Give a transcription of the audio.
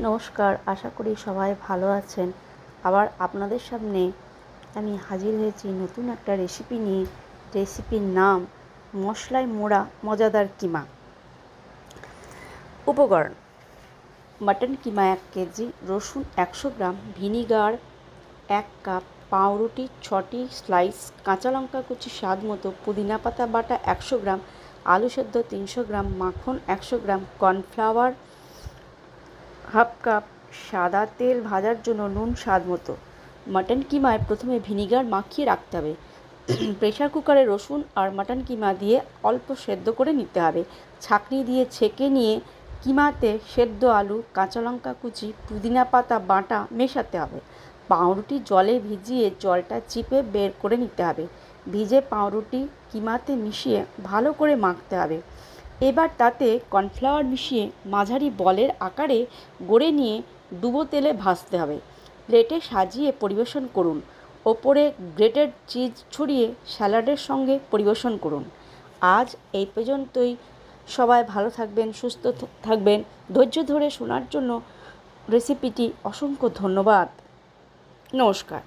নমস্কার, আশা করি সবাই ভালো আছেন। আবার আপনাদের সামনে আমি হাজির হয়েছি নতুন একটা রেসিপি নিয়ে। রেসিপির নাম মশলায় মোড়া মজাদার কিমা। উপকরণ: মাটন কিমা 1 কেজি, রসুন 100 গ্রাম, ভিনিগার 1 কাপ, পাউরুটি 6টি স্লাইস, কাঁচা লঙ্কা কুচি স্বাদ মতো, পুদিনা পাতা বাটা 100 গ্রাম, আলু সেদ্ধ 300 গ্রাম, মাখন 100 গ্রাম, কর্নফ্লাওয়ার হাফ কাপ, সাদা তেল ভাজার জন্য নুন স্বাদ মতো। মাটন কিমায় প্রথমে ভিনিগার মাখিয়ে রাখতে হবে। প্রেসার কুকারে রসুন আর মাটন কিমা দিয়ে অল্প সেদ্ধ করে নিতে হবে। ছাঁকনি দিয়ে ছেঁকে নিয়ে কিমাতে সেদ্ধ আলু, কাঁচা লঙ্কা কুচি, পুদিনা পাতা বাটা মেশাতে হবে। পাউরুটি জলে ভিজিয়ে জলটা চিপে বের করে নিতে হবে। ভিজে পাউরুটি কিমাতে মিশিয়ে ভালো করে মাখতে হবে। এবার তাতে কর্নফ্লাওয়ার মিশিয়ে মাঝারি বলের আকারে গড়ে নিয়ে ডুবো তেলে ভাজতে হবে। প্লেটে সাজিয়ে পরিবেশন করুন। ওপরে গ্রেটেড চিজ ছড়িয়ে স্যালাডের সঙ্গে পরিবেশন করুন। আজ এই পর্যন্তই। সবাই ভালো থাকবেন, সুস্থ থাকবেন। ধৈর্য ধরে শোনার জন্য রেসিপিটি অসংখ্য ধন্যবাদ। নমস্কার।